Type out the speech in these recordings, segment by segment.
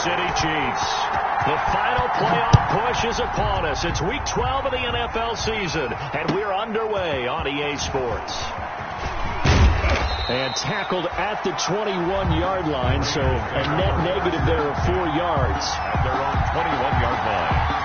City Chiefs. The final playoff push is upon us. It's Week 12 of the NFL season, and we're underway on EA Sports. And tackled at the 21-yard line, so a net negative there of 4 yards. At their own 21-yard line.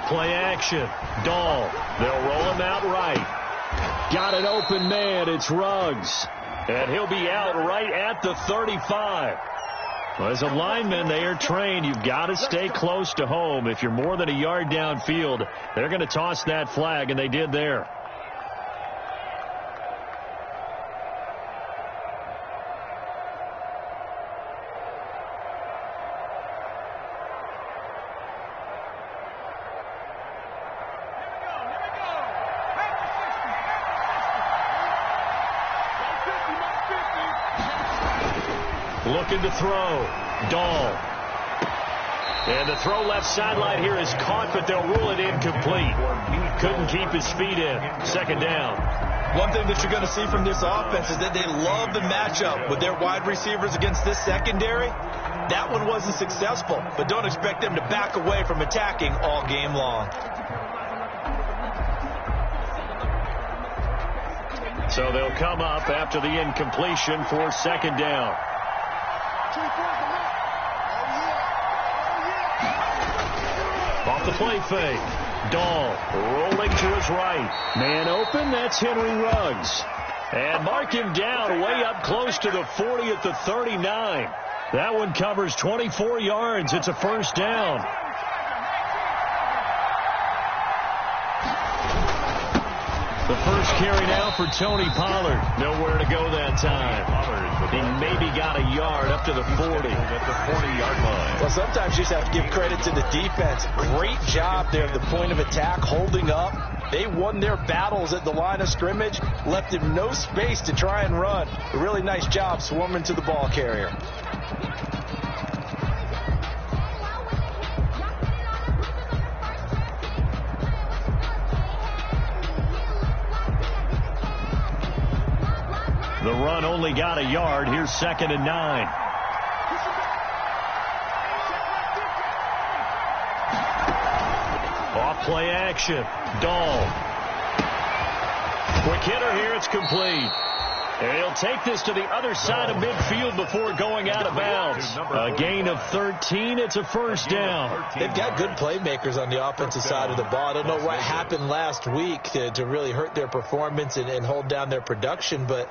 Play action. Dahl. They'll roll him out right. Got an open man. It's Ruggs. And he'll be out right at the 35. Well, as a lineman, they are trained. You've got to stay close to home. If you're more than a yard downfield, they're going to toss that flag, and they did there. Looking to throw. Dahl. And the throw left sideline here is caught, but they'll rule it incomplete. Couldn't keep his feet in. Second down. One thing that you're going to see from this offense is that they love the matchup with their wide receivers against this secondary. That one wasn't successful, but don't expect them to back away from attacking all game long. So they'll come up after the incompletion for second down. Off the play fake. Dahl rolling to his right. Man open, that's Henry Ruggs. And mark him down way up close to the 40 at the 39. That one covers 24 yards. It's a first down. The first carry now for Tony Pollard. Nowhere to go that time. He maybe got a yard up to the 40. At the 40-yard line. Well, sometimes you just have to give credit to the defense. Great job there at the point of attack, holding up. They won their battles at the line of scrimmage, left him no space to try and run. A really nice job swarming to the ball carrier. The run only got a yard. Here's 2nd and 9. Off play action. Dahl. Quick hitter here. It's complete. And he'll take this to the other side of midfield before going out of bounds. A gain of 13. It's a first down. They've got good playmakers on the offensive side of the ball. I don't know what happened last week to really hurt their performance and hold down their production, but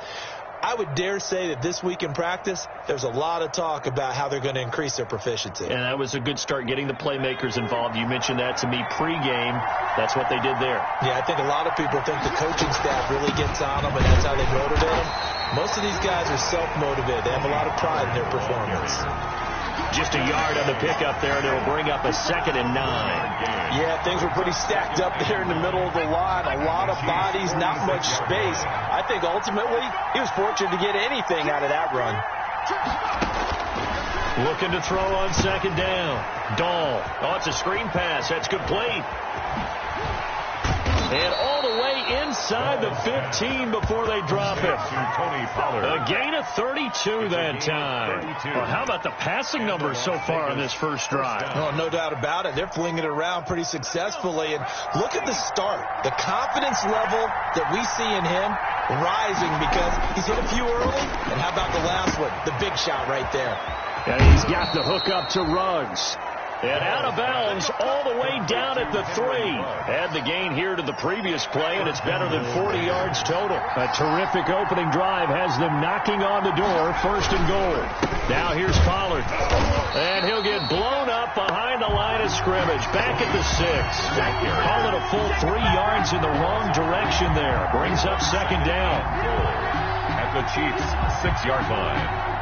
I would dare say that this week in practice, there's a lot of talk about how they're going to increase their proficiency. And that was a good start, getting the playmakers involved. You mentioned that to me pregame. That's what they did there. Yeah, I think a lot of people think the coaching staff really gets on them, and that's how they motivate them. Most of these guys are self-motivated. They have a lot of pride in their performance. Just a yard on the pickup there, and it'll bring up a 2nd and 9. Yeah, things were pretty stacked up there in the middle of the line. A lot of bodies, not much space. I think ultimately he was fortunate to get anything out of that run. Looking to throw on 2nd down. Dahl. Oh, it's a screen pass. That's complete. And all the way inside the 15 before they drop it. Tony Pollard. A gain of 32 that time. Well, how about the passing numbers so far on this first drive? Oh, no doubt about it. They're flinging it around pretty successfully. And look at the start. The confidence level that we see in him rising because he's hit a few early. And how about the last one? The big shot right there. And he's got the hook up to Ruggs. And out of bounds all the way down at the 3. Add the gain here to the previous play, and it's better than 40 yards total. A terrific opening drive has them knocking on the door, 1st and goal. Now here's Pollard. And he'll get blown up behind the line of scrimmage. Back at the 6. Call it a full 3 yards in the wrong direction there. Brings up 2nd down. At the Chiefs' 6-yard line.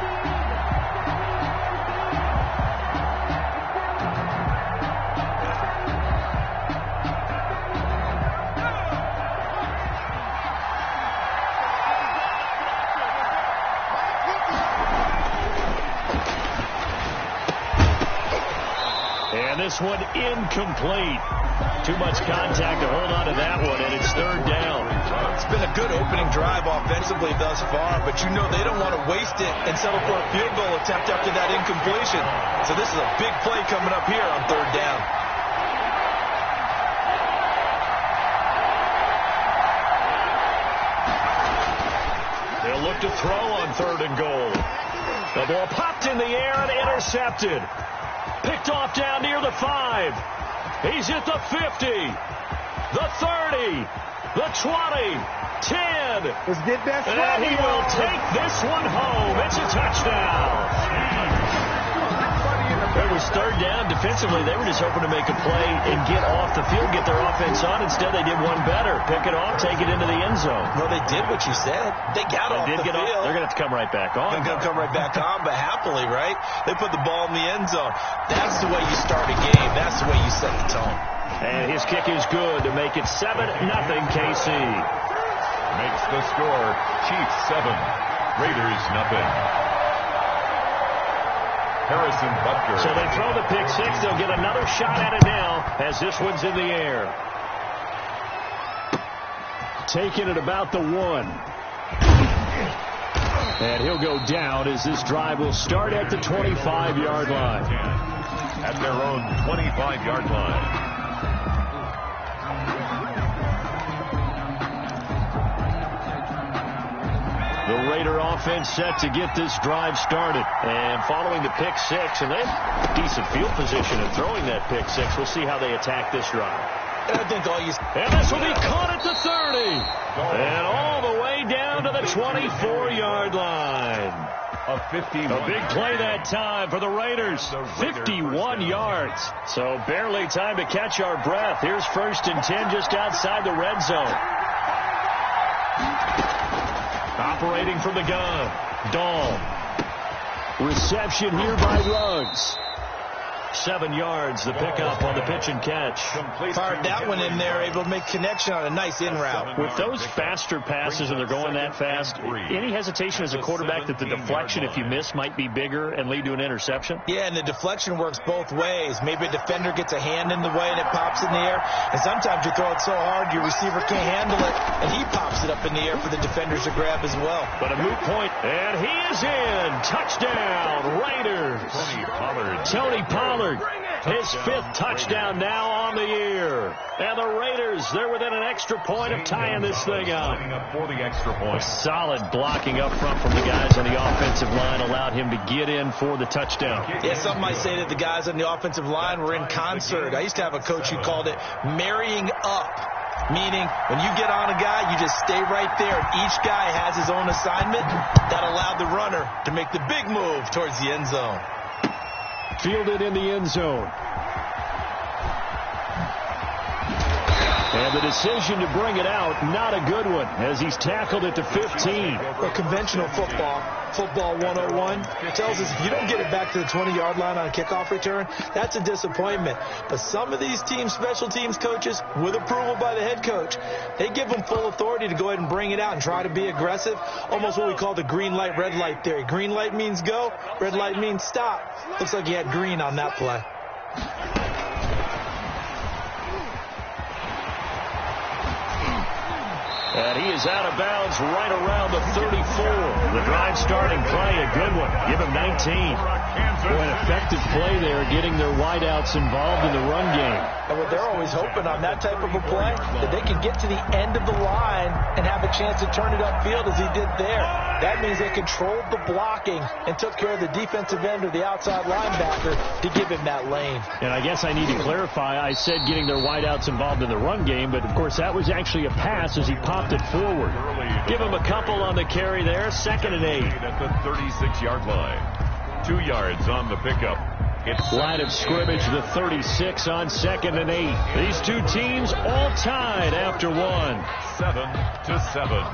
And this one incomplete. Too much contact to hold on to that one, and it's third down. It's been a good opening drive offensively thus far, but you know they don't want to waste it and settle for a field goal attempt after that incompletion. So this is a big play coming up here on third down. They'll look to throw on third and goal. The ball popped in the air and intercepted. Picked off down near the 5. He's at the 50, the 30, the 20, 10. And he will take this one home. It's a touchdown. It was third down. Defensively, they were just hoping to make a play and get off the field, get their offense on. Instead, they did one better. Pick it off, take it into the end zone. Well, they did what you said. They got off the field. They're going to have to come right back on. They're going to come right back on, but happily, right? They put the ball in the end zone. That's the way you start a game. That's the way you set the tone. And his kick is good to make it 7-0 KC. Makes the score Chiefs 7, Raiders 0. Harrison Butker. So they throw the pick six. They'll get another shot at it now as this one's in the air. Taking it about the 1. And he'll go down as this drive will start at the 25-yard line. At their own 25-yard line. The Raider offense set to get this drive started. And following the pick six, and they have decent field position in throwing that pick six. We'll see how they attack this drive. And I think and this will be caught at the 30. And all the way down to the 24-yard line. A big play that time for the Raiders. 51 yards. So barely time to catch our breath. Here's 1st and 10 just outside the red zone. Operating from the gun, Dahl. Reception here by Ruggs. 7 yards, the pickup on the pitch and catch. Fired that one in there, able to make connection on a nice in route. With those faster passes and they're going that fast, any hesitation as a quarterback that the deflection, if you miss, might be bigger and lead to an interception? Yeah, and the deflection works both ways. Maybe a defender gets a hand in the way and it pops in the air. And sometimes you throw it so hard your receiver can't handle it, and he pops it up in the air for the defenders to grab as well. But a moot point, and he is in. Touchdown, Raiders. Tony Pollard. His 5th touchdown now on the year. And the Raiders, they're within an extra point of tying this thing up. For the extra point. Solid blocking up front from the guys on the offensive line allowed him to get in for the touchdown. Yeah, some might say that the guys on the offensive line were in concert. I used to have a coach who called it marrying up. Meaning, when you get on a guy, you just stay right there. And each guy has his own assignment. That allowed the runner to make the big move towards the end zone. Fielded in the end zone. And the decision to bring it out, not a good one, as he's tackled at the 15. Well, conventional football 101, tells us if you don't get it back to the 20-yard line on a kickoff return, that's a disappointment. But some of these teams, special teams coaches, with approval by the head coach, they give them full authority to go ahead and bring it out and try to be aggressive. Almost what we call the green light, red light theory. Green light means go, red light means stop. Looks like he had green on that play. And he is out of bounds right around the 34. The drive starting play, a good one. Give him 19. Boy, an effective play there, getting their wideouts involved in the run game. And what they're always hoping on that type of a play, that they can get to the end of the line and have a chance to turn it upfield as he did there. That means they controlled the blocking and took care of the defensive end or the outside linebacker to give him that lane. And I guess I need to clarify, I said getting their wideouts involved in the run game, but of course that was actually a pass as he popped it forward. Give him a couple on the carry there, 2nd and 8. At the 36-yard line. 2 yards on the pickup. It's line of scrimmage, the 36 on 2nd and 8. These two teams all tied after one. 7-7.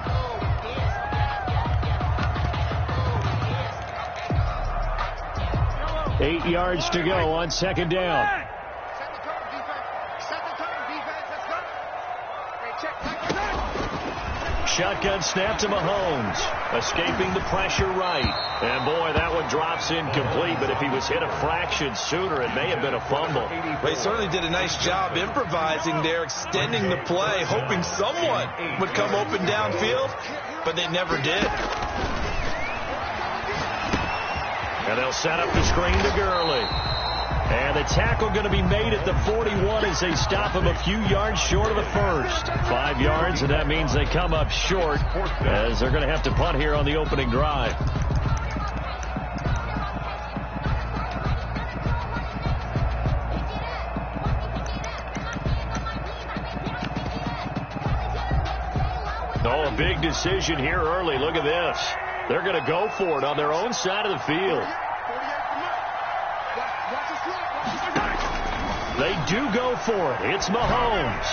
8 yards to go on 2nd down. shotgun snap to Mahomes. Escaping the pressure right. And, boy, that one drops incomplete. But if he was hit a fraction sooner, it may have been a fumble. Well, he certainly did a nice job improvising there, extending the play, hoping someone would come open downfield. But they never did. And they'll set up the screen to Gurley. And the tackle going to be made at the 41 as they stop him a few yards short of the first. 5 yards, and that means they come up short as they're going to have to punt here on the opening drive. Oh, a big decision here early. Look at this. They're going to go for it on their own side of the field. They do go for it. It's Mahomes.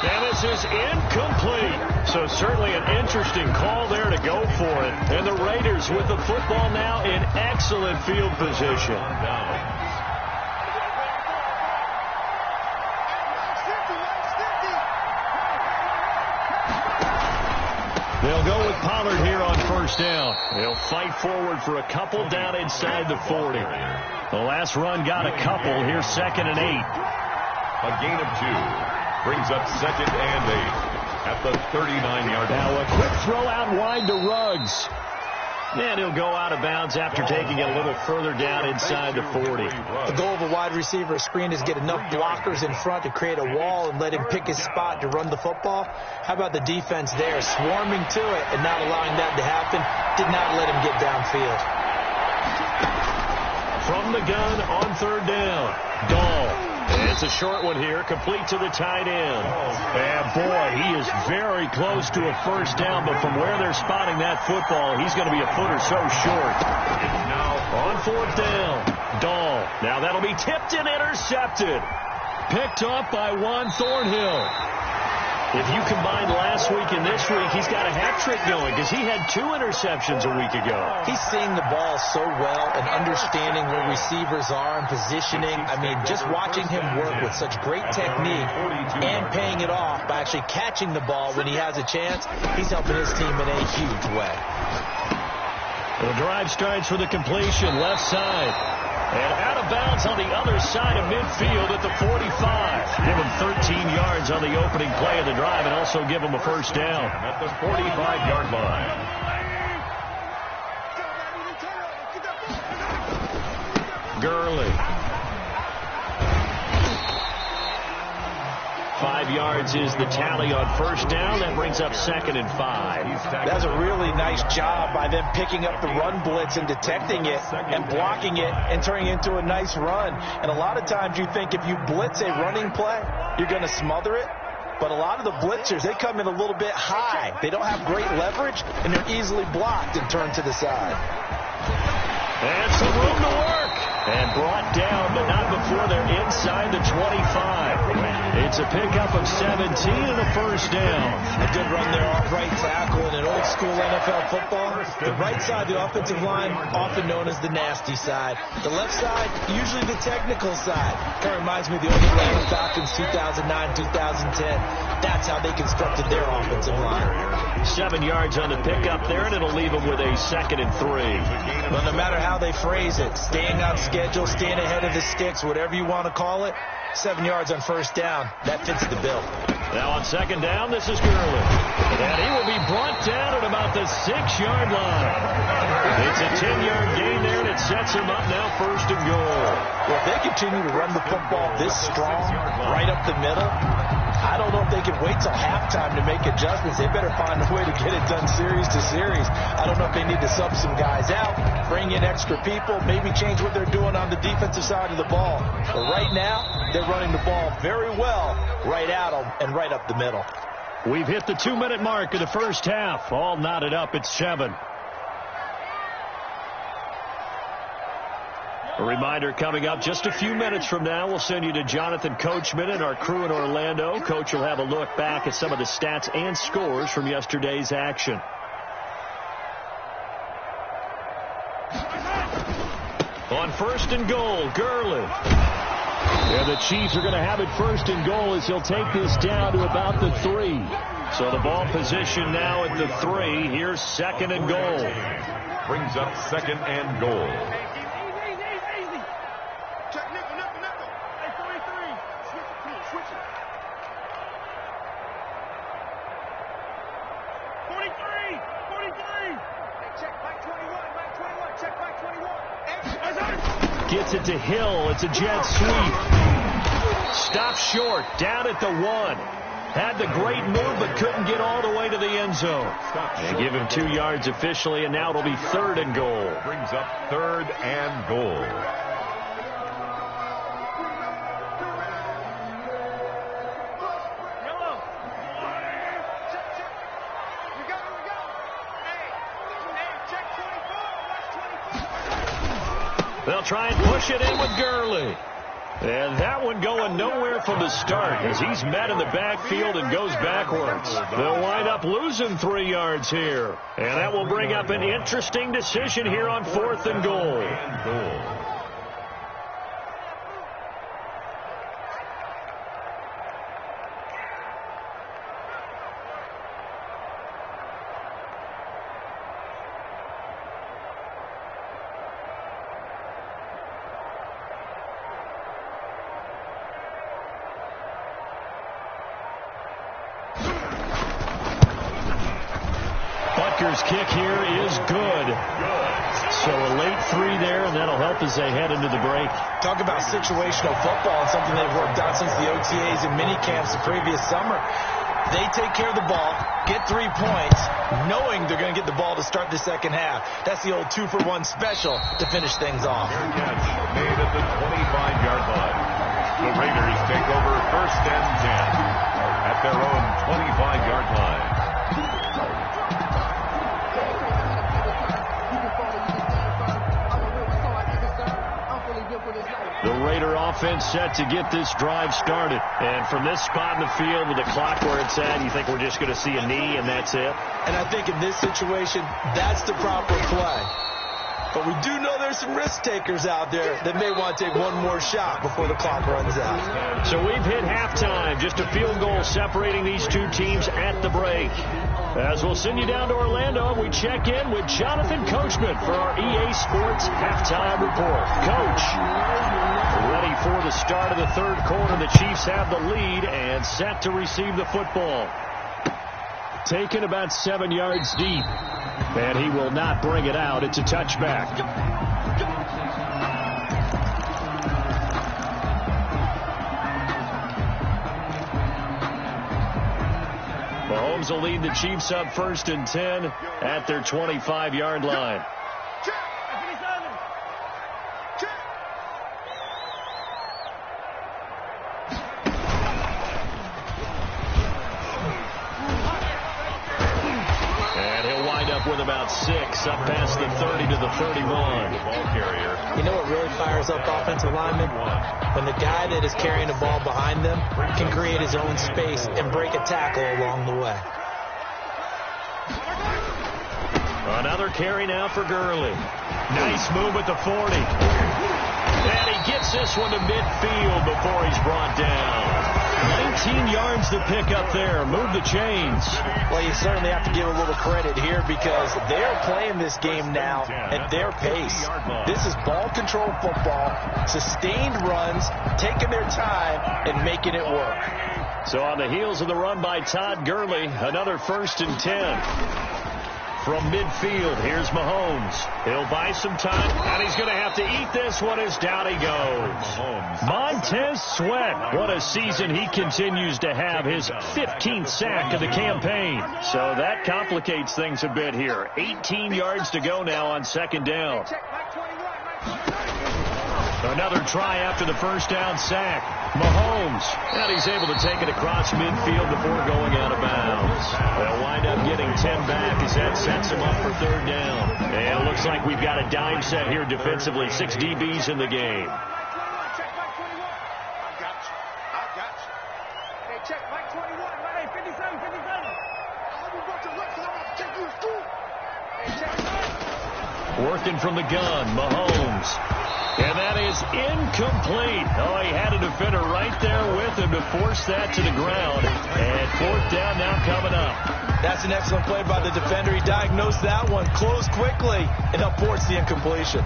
And this is incomplete. So certainly an interesting call there to go for it. And the Raiders with the football now in excellent field position. They'll go with Pollard here on first down. They'll fight forward for a couple down inside the 40. The last run got a couple. Here's 2nd and 8. A gain of 2 brings up 2nd and 8 at the 39-yard line. Now a quick throw out wide to Ruggs. And he'll go out of bounds after taking it a little further down inside the 40. The goal of a wide receiver screen is get enough blockers in front to create a wall and let him pick his spot to run the football. How about the defense there, swarming to it and not allowing that to happen? Did not let him get downfield. From the gun on 3rd down, Dahl. It's a short one here, complete to the tight end. And, boy, he is very close to a first down, but from where they're spotting that football, he's going to be a foot or so short. Now on 4th down, Dahl. Now that'll be tipped and intercepted. Picked off by Juan Thornhill. If you combine last week and this week, he's got a hat trick going because he had 2 interceptions a week ago. He's seeing the ball so well and understanding where receivers are and positioning. I mean, just watching him work with such great technique and paying it off by actually catching the ball when he has a chance, he's helping his team in a huge way. The drive starts with a completion, left side. And out of bounds on the other side of midfield at the 45. Give him 13 yards on the opening play of the drive and also give him a first down. At the 45-yard line. Gurley. 5 yards is the tally on first down. That brings up 2nd and 5. That's a really nice job by them picking up the run blitz and detecting it and blocking it and turning it into a nice run. And a lot of times you think if you blitz a running play, you're going to smother it. But a lot of the blitzers, they come in a little bit high. They don't have great leverage, and they're easily blocked and turned to the side. And some room to work. And brought down, but not before they're inside the 25. It's a pickup of 17 and a first down. A good run there off right tackle in an old-school NFL football. The right side, the offensive line, often known as the nasty side. The left side, usually the technical side. Kind of reminds me of the old Atlanta Falcons 2009-2010. That's how they constructed their offensive line. 7 yards on the pickup there, and it'll leave them with a 2nd and 3. But no matter how they phrase it, staying on schedule, staying ahead of the sticks, whatever you want to call it, 7 yards on first down, that fits the bill. Now on 2nd down, this is Gurley. And he will be brought down at about the 6-yard line. It's a 10-yard gain there, and it sets him up now 1st and goal. Well, if they continue to run the football this strong, right up the middle, I don't know if they can wait till halftime to make adjustments. They better find a way to get it done series to series. I don't know if they need to sub some guys out, bring in extra people, maybe change what they're doing on the defensive side of the ball. But right now, they're running the ball very well right at them and right up the middle. We've hit the 2-minute mark of the first half. All knotted up at 7. A reminder coming up just a few minutes from now, we'll send you to Jonathan Coachman and our crew in Orlando. Coach will have a look back at some of the stats and scores from yesterday's action. On 1st and goal, Gurley. And the Chiefs are going to have it 1st and goal as he'll take this down to about the 3. So the ball position now at the 3. Here's second and goal. Brings up second and goal. Check nickel. Hey, 43. Switch it. 43. Hey, check Mike 21. Check Mike 21. Gets it to Hill. It's a jet sweep. Stops short. Down at the 1. Had the great move, but couldn't get all the way to the end zone. They give him 2 yards officially, and now it'll be third and goal. Brings up third and goal. They'll try and push it in with Gurley. And that one going nowhere from the start as he's met in the backfield and goes backwards. They'll wind up losing 3 yards here. And that will bring up an interesting decision here on fourth and goal. Butker's kick here is good. So a late 3 there, and that'll help as they head into the break. Talk about situational football and something they've worked out since the OTAs and mini camps the previous summer. They take care of the ball, get 3 points, knowing they're going to get the ball to start the second half. That's the old 2-for-1 special to finish things off. Catch made at the 25-yard line. The Raiders take over first and 10 at their own 25-yard line. The Raider offense set to get this drive started. And from this spot in the field with the clock where it's at, you think we're just going to see a knee and that's it? And I think in this situation, that's the proper play. But we do know there's some risk takers out there that may want to take one more shot before the clock runs out. So we've hit halftime. Just a field goal separating these two teams at the break. As we'll send you down to Orlando, we check in with Jonathan Coachman for our EA Sports Halftime Report. Coach, ready for the start of the third quarter. The Chiefs have the lead and set to receive the football. Taken about 7 yards deep. And he will not bring it out. It's a touchback. Mahomes will lead the Chiefs up first and 10 at their 25-yard line. With about 6 up past the 30 to the 31. Ball carrier. You know what really fires up offensive linemen? When the guy that is carrying the ball behind them can create his own space and break a tackle along the way. Another carry now for Gurley. Nice move at the 40. And he gets this one to midfield before he's brought down. 19 yards to pick up there. Move the chains. Well, you certainly have to give a little credit here because they're playing this game now at their pace. This is ball control football, sustained runs, taking their time, and making it work. So on the heels of the run by Todd Gurley, another first and 10. From midfield, here's Mahomes. He'll buy some time, and he's going to have to eat this one as down he goes. Montez Sweat, what a season he continues to have, his 15th sack of the campaign. So that complicates things a bit here. 18 yards to go now on second down. Another try after the first down sack. Mahomes, and he's able to take it across midfield before going out of bounds. They'll wind up getting 10 back as that sets him up for third down. And it looks like we've got a dime set here defensively. 6 DBs in the game. Check Mike 21, right? 57, 57. I'm about to look, so I'm about to take you to school. Hey, check. Working from the gun, Mahomes. And that is incomplete. Oh, he had a defender right there with him to force that to the ground. And fourth down now coming up. That's an excellent play by the defender. He diagnosed that one, closed quickly, and helped force the incompletion.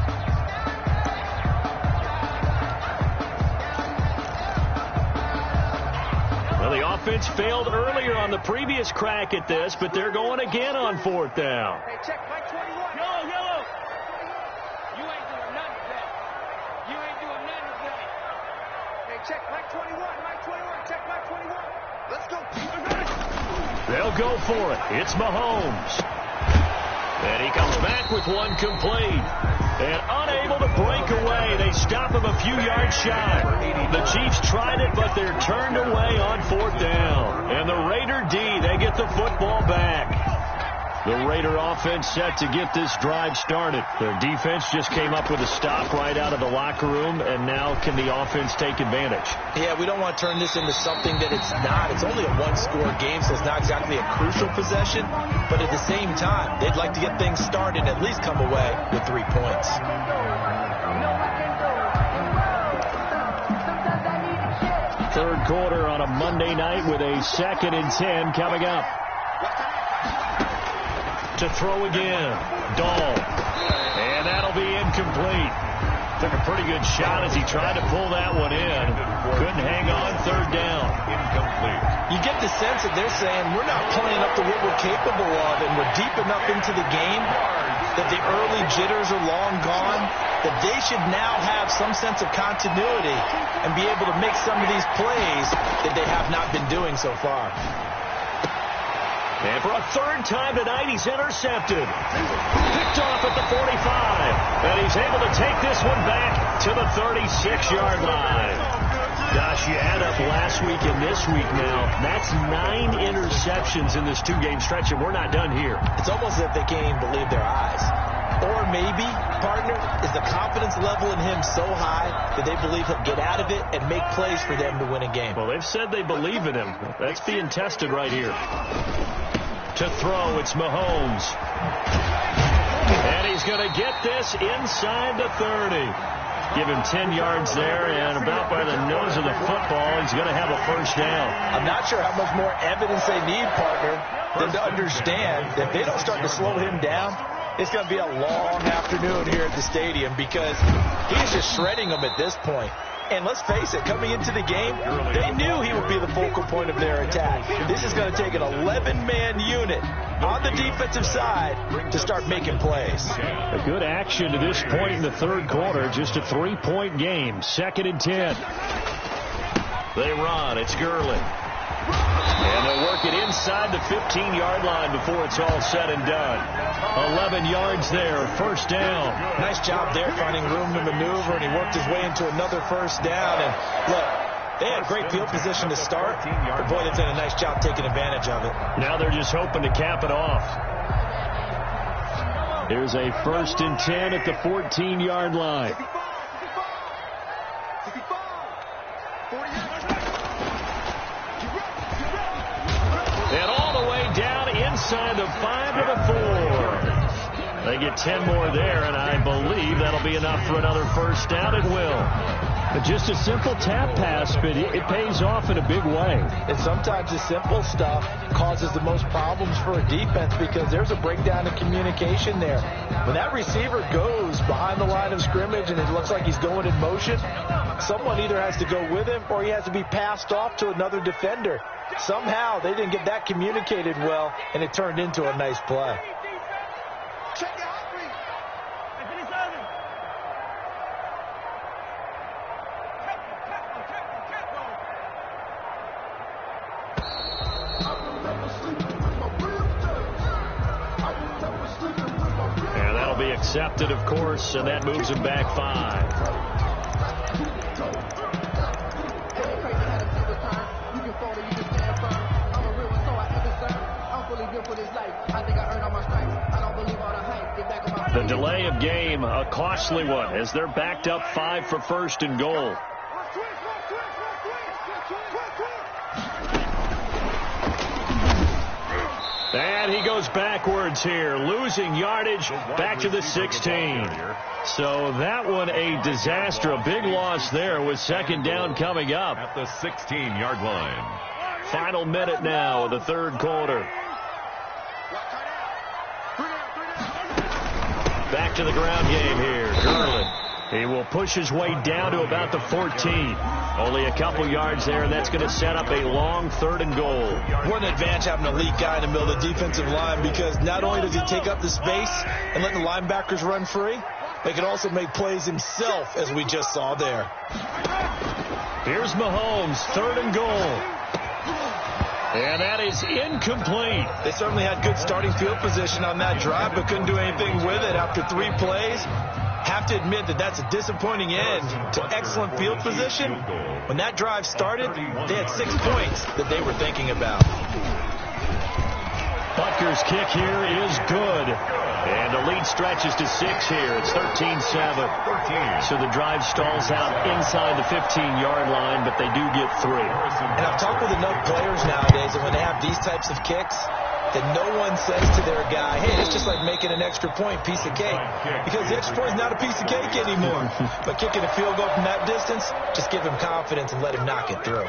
Well, the offense failed earlier on the previous crack at this, but they're going again on fourth down. Hey, check, Mike 21. Yellow, yellow. You ain't doing nothing today. You ain't doing nothing today. Hey, check, Mike 21. Mike 21. Check, Mike 21. Let's go. They'll go for it. It's Mahomes. And he comes back with one complete. And unable to break away. They stop him a few yards shy. The Chiefs tried it, but they're turned away on fourth down. And the Raider D, they get the football back. The Raider offense set to get this drive started. Their defense just came up with a stop right out of the locker room, and now can the offense take advantage? Yeah, we don't want to turn this into something that it's not. It's only a one-score game, so it's not exactly a crucial possession. But at the same time, they'd like to get things started and at least come away with 3 points. Third quarter on a Monday night with a 2nd and 10 coming up. To throw again, Dahl. And that'll be incomplete. Took a pretty good shot as he tried to pull that one in. Couldn't hang on, third down. Incomplete. You get the sense that they're saying we're not playing up to what we're capable of, and we're deep enough into the game that the early jitters are long gone, that they should now have some sense of continuity and be able to make some of these plays that they have not been doing so far. And for a third time tonight, he's intercepted. Picked off at the 45. And he's able to take this one back to the 36-yard line. Gosh, you add up last week and this week now. That's 9 interceptions in this 2-game stretch, and we're not done here. It's almost as if they can't even believe their eyes. Or maybe, partner, is the confidence level in him so high that they believe he'll get out of it and make plays for them to win a game. Well, they've said they believe in him. That's being tested right here. To throw, it's Mahomes. And he's going to get this inside the 30. Give him 10 yards there, and about by the nose of the football, he's going to have a first down. I'm not sure how much more evidence they need, partner, than to understand that if they don't start to slow him down, it's going to be a long afternoon here at the stadium because he's just shredding them at this point. And let's face it, coming into the game, they knew he would be the focal point of their attack. This is going to take an 11-man unit on the defensive side to start making plays. A good action to this point in the third quarter. Just a 3-point game. 2nd and 10. They run. It's Gurley. And they'll work it inside the 15-yard line before it's all said and done. 11 yards there, first down. Nice job there finding room to maneuver, and he worked his way into another first down. And look, they had great field position to start, but boy, they've done a nice job taking advantage of it. Now they're just hoping to cap it off. Here's a 1st and 10 at the 14-yard line. And all the way down inside the 5 to the 4. They get 10 more there, and I believe that'll be enough for another first down. It will. But just a simple tap pass, but it pays off in a big way. And sometimes the simple stuff causes the most problems for a defense because there's a breakdown in communication there. When that receiver goes behind the line of scrimmage and it looks like he's going in motion, someone either has to go with him or he has to be passed off to another defender. Somehow they didn't get that communicated well, and it turned into a nice play. Check it out, please. And that'll be accepted, of course, and that moves him back 5. The delay of game, a costly one, as they're backed up 5 for 1st and goal. And he goes backwards here, losing yardage back to the 16. So that one a disaster, a big loss there with second down coming up. At the 16-yard line. Final minute now of the third quarter. Back to the ground game here. Garland. He will push his way down to about the 14. Only a couple yards there, and that's going to set up a long 3rd and goal. What an advantage having an elite guy in the middle of the defensive line, because not only does he take up the space and let the linebackers run free, but he can also make plays himself, as we just saw there. Here's Mahomes, 3rd and goal. And that is incomplete. They certainly had good starting field position on that drive, but couldn't do anything with it after 3 plays. Have to admit that that's a disappointing end to excellent field position. When that drive started, they had 6 points that they were thinking about. Butker's kick here is good. And the lead stretches to 6 here. It's 13-7. So the drive stalls out inside the 15-yard line, but they do get 3. And I've talked with enough players nowadays that when they have these types of kicks, that no one says to their guy, hey, it's just like making an extra point, piece of cake. Because the extra point is not a piece of cake anymore. But kicking a field goal from that distance, just give him confidence and let him knock it through.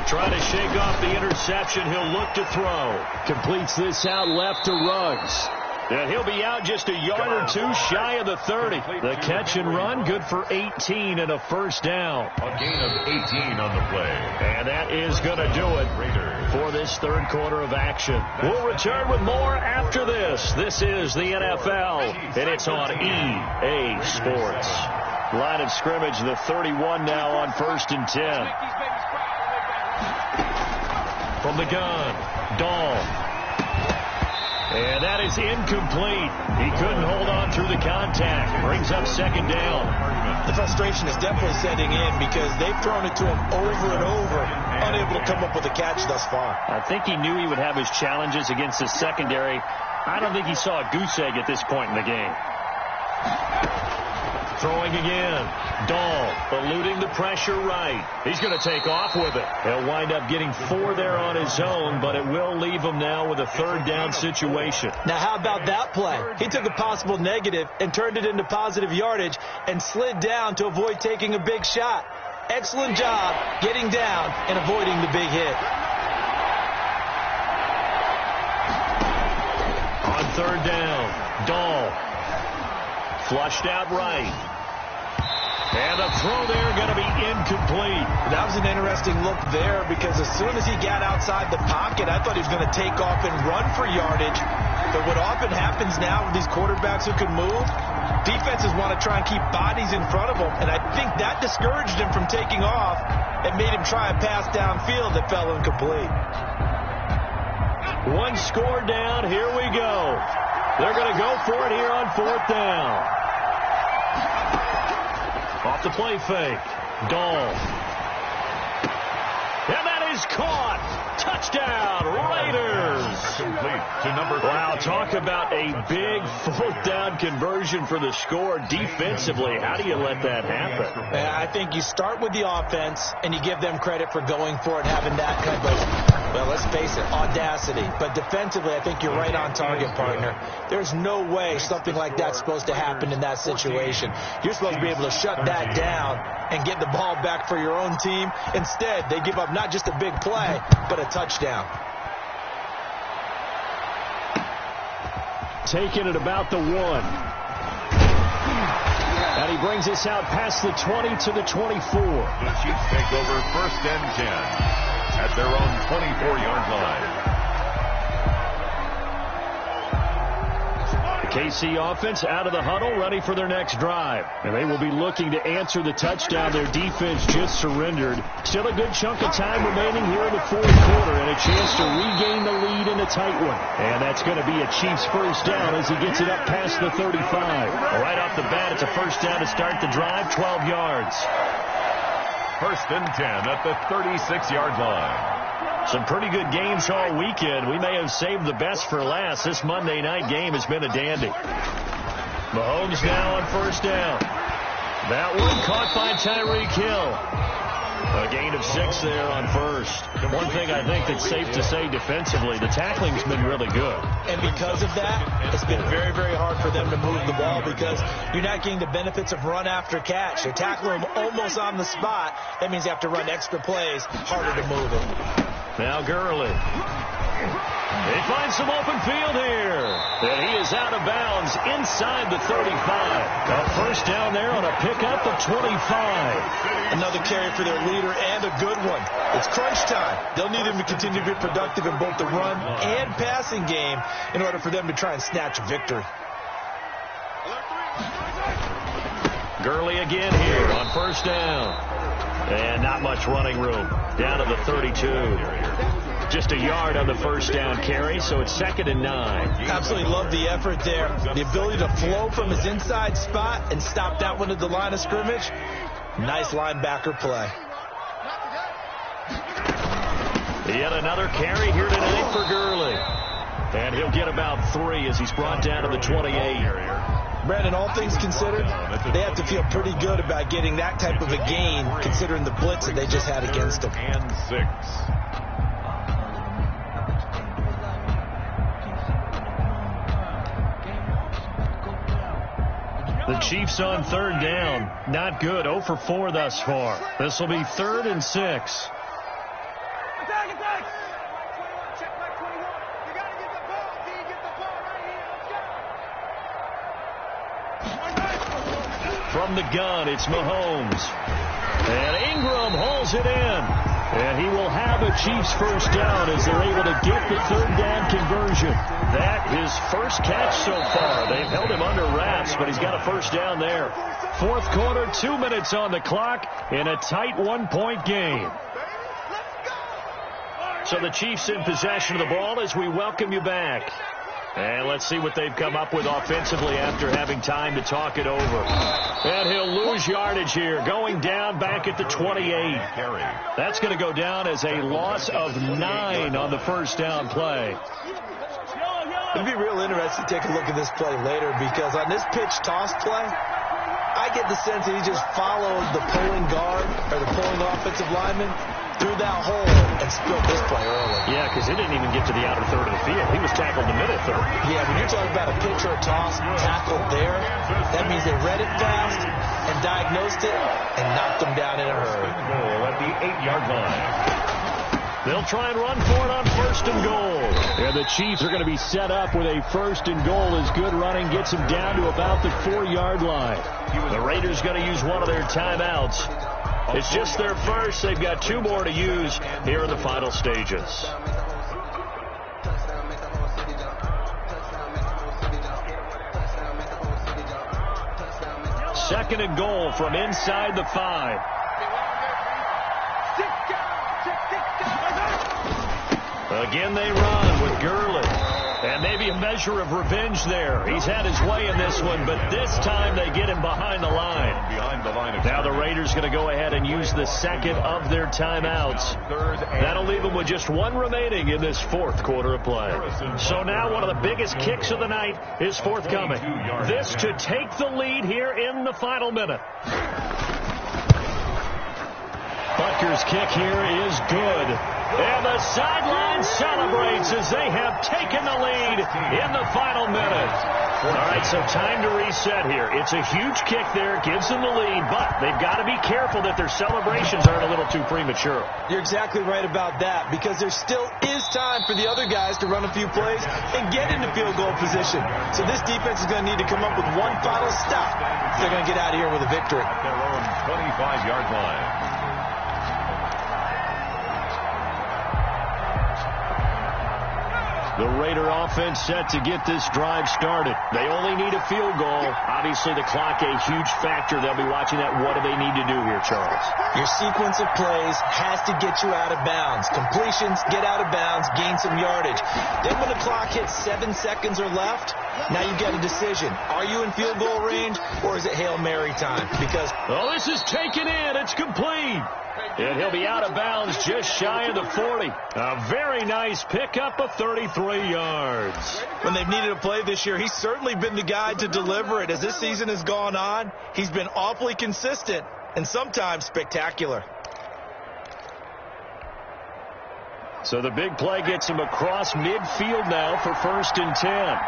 Trying to shake off the interception. He'll look to throw. Completes this out left to Ruggs. And he'll be out just a yard or 2 shy of the 30. The catch and run, good for 18 and a first down. A gain of 18 on the play. And that is going to do it for this third quarter of action. We'll return with more after this. This is the NFL, and it's on EA Sports. Line of scrimmage, the 31 now on 1st and 10. From the gun, Dahl. And that is incomplete. He couldn't hold on through the contact. Brings up second down. The frustration is definitely setting in because they've thrown it to him over and over, unable to come up with a catch thus far. I think he knew he would have his challenges against his secondary. I don't think he saw a goose egg at this point in the game. Throwing again. Dahl eluding the pressure right. He's going to take off with it. He'll wind up getting 4 there on his own, but it will leave him now with a 3rd down situation. Now, how about that play? He took a possible negative and turned it into positive yardage and slid down to avoid taking a big shot. Excellent job getting down and avoiding the big hit. On 3rd down, Dahl. Flushed out right. And the throw there going to be incomplete. That was an interesting look there because as soon as he got outside the pocket, I thought he was going to take off and run for yardage. But what often happens now with these quarterbacks who can move, defenses want to try and keep bodies in front of them. And I think that discouraged him from taking off and made him try a pass downfield that fell incomplete. 1 score down. Here we go. They're going to go for it here on 4th down. Off the play fake. Dahl. And that is caught. Touchdown, Raiders. Complete to number 15. Wow, talk about a big 4th down conversion for the score defensively. How do you let that happen? I think you start with the offense and you give them credit for going for it, having that kind of, well, let's face it, audacity. But defensively, I think you're right on target, partner. There's no way something like that's supposed to happen in that situation. You're supposed to be able to shut that down and get the ball back for your own team. Instead, they give up not just a big play, but a touchdown. Taking it about the 1. And he brings us out past the 20 to the 24. The Chiefs take over 1st and 10 at their own 24-yard line. KC offense out of the huddle, ready for their next drive. And they will be looking to answer the touchdown their defense just surrendered. Still a good chunk of time remaining here in the 4th quarter and a chance to regain the lead in a tight one. And that's going to be a Chiefs first down as he gets it up past the 35. Right off the bat, it's a first down to start the drive, 12 yards. 1st and 10 at the 36-yard line. Some pretty good games all weekend. We may have saved the best for last. This Monday night game has been a dandy. Mahomes now on first down. That one caught by Tyreek Hill. A gain of 6 there on first. One thing I think that's safe to say defensively, the tackling's been really good. And because of that, it's been very, very hard for them to move the ball because you're not getting the benefits of run after catch. They're tackling them almost on the spot. That means you have to run extra plays, harder to move it. Now Gurley. They find some open field here. And he is out of bounds inside the 35. A first down there on a pickup of 25. Another carry for their leader and a good one. It's crunch time. They'll need him to continue to be productive in both the run and passing game in order for them to try and snatch a victory. Gurley again here on first down. And not much running room. Down to the 32. Just a yard on the first down carry, so it's 2nd and 9. Absolutely love the effort there. The ability to flow from his inside spot and stop that one at the line of scrimmage. Nice linebacker play. Yet another carry here tonight for Gurley. And he'll get about 3 as he's brought down to the 28. Brandon, all things considered, they have to feel pretty good about getting that type of a gain considering the blitz that they just had against them. And 6. The Chiefs on third down. Not good. 0 for 4 thus far. This will be 3rd and 6. Attack, attack! Check back 21. You got to get the ball. D, get the ball right here. Let's go. From the gun, it's Mahomes. And Ingram hauls it in. And he will have a Chiefs first down as they're able to get the third down conversion. That his first catch so far. They've held him under wraps, but he's got a first down there. 4th quarter, 2 minutes on the clock in a tight 1-point game. So the Chiefs in possession of the ball as we welcome you back. And let's see what they've come up with offensively after having time to talk it over. And he'll lose yardage here, going down back at the 28. That's going to go down as a loss of 9 on the first down play. It'd be real interesting to take a look at this play later because on this pitch toss play, I get the sense that he just followed the pulling guard or the pulling offensive lineman through that hole and spilled this play early. Yeah, because he didn't even get to the outer third of the field. He was tackled in the middle third. Yeah, when you're talking about a pitch or a toss tackled there, that means they read it fast and diagnosed it and knocked them down in a hurry. At the 8-yard line. They'll try and run for it on 1st and goal. And the Chiefs are going to be set up with a 1st and goal as good running gets them down to about the 4-yard line. The Raiders going to use one of their timeouts. It's just their first. They've got 2 more to use here in the final stages. 2nd and goal from inside the 5. Again they run with Gurley. And maybe a measure of revenge there. He's had his way in this one, but this time they get him behind the line. Now the Raiders going to go ahead and use the 2nd of their timeouts. That'll leave them with just 1 remaining in this 4th quarter of play. So now one of the biggest kicks of the night is forthcoming. This to take the lead here in the final minute. Butker's kick here is good. And the sideline celebrates as they have taken the lead in the final minute. All right, so time to reset here. It's a huge kick there, gives them the lead, but they've got to be careful that their celebrations aren't a little too premature. You're exactly right about that because there still is time for the other guys to run a few plays and get into field goal position. So this defense is going to need to come up with one final stop if they're going to get out of here with a victory. At their own 25-yard line. The Raider offense set to get this drive started. They only need a field goal. Obviously, the clock a huge factor. They'll be watching that. What do they need to do here, Charles? Your sequence of plays has to get you out of bounds. Completions, get out of bounds, gain some yardage. Then when the clock hits 7 seconds or left, now you get a decision. Are you in field goal range, or is it Hail Mary time? Because this is taken in. It's complete. And he'll be out of bounds just shy of the 40. A very nice pickup of 33 yards. When they've needed a play this year, he's certainly been the guy to deliver it. As this season has gone on, he's been awfully consistent and sometimes spectacular. So the big play gets him across midfield now for 1st and 10.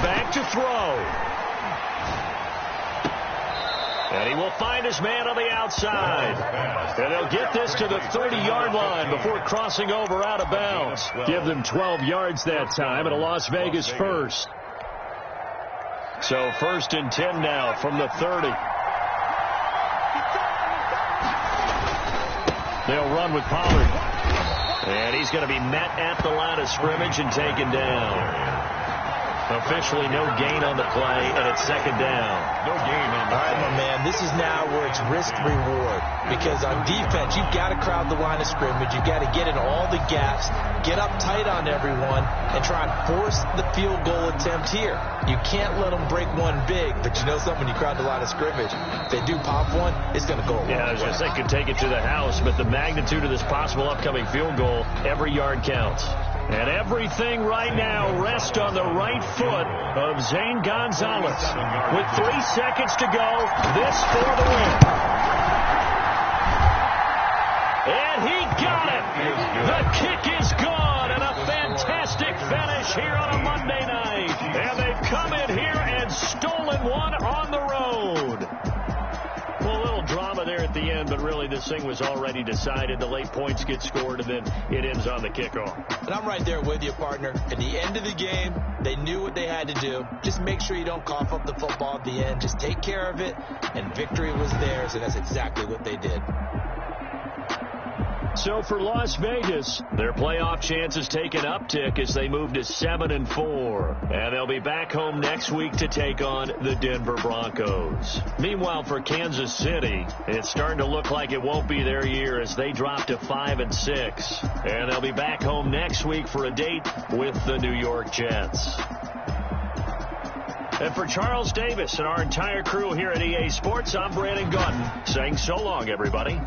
Back to throw. And he will find his man on the outside. And they'll get this to the 30-yard line before crossing over out of bounds. Give them 12 yards that time and a Las Vegas first. So 1st and 10 now from the 30. They'll run with Pollard. And he's going to be met at the line of scrimmage and taken down. Officially no gain on the play, and it's 2nd down. No gain on the play. All right, my man, this is now where it's risk-reward. Because on defense, you've got to crowd the line of scrimmage. You've got to get in all the gaps, get up tight on everyone, and try and force the field goal attempt here. You can't let them break one big, but you know something, when you crowd the line of scrimmage, if they do pop one, it's going to go a long way. I was going to say, could take it to the house, but the magnitude of this possible upcoming field goal, every yard counts. And everything right now rests on the right foot of Zane Gonzalez. With 3 seconds to go, this for the win. And he got it. The kick is gone, and a fantastic finish here on a Monday night. And they've come in here and stolen one on the road. Well, a little drama there at the end, but really this thing was already decided. The late points get scored, and then it ends on the kickoff. And I'm right there with you, partner. At the end of the game, they knew what they had to do. Just make sure you don't cough up the football at the end. Just take care of it, and victory was theirs, and that's exactly what they did. So for Las Vegas, their playoff chances take an uptick as they move to 7-4. And they'll be back home next week to take on the Denver Broncos. Meanwhile, for Kansas City, it's starting to look like it won't be their year as they drop to 5-6. And they'll be back home next week for a date with the New York Jets. And for Charles Davis and our entire crew here at EA Sports, I'm Brandon Gaudin saying so long, everybody.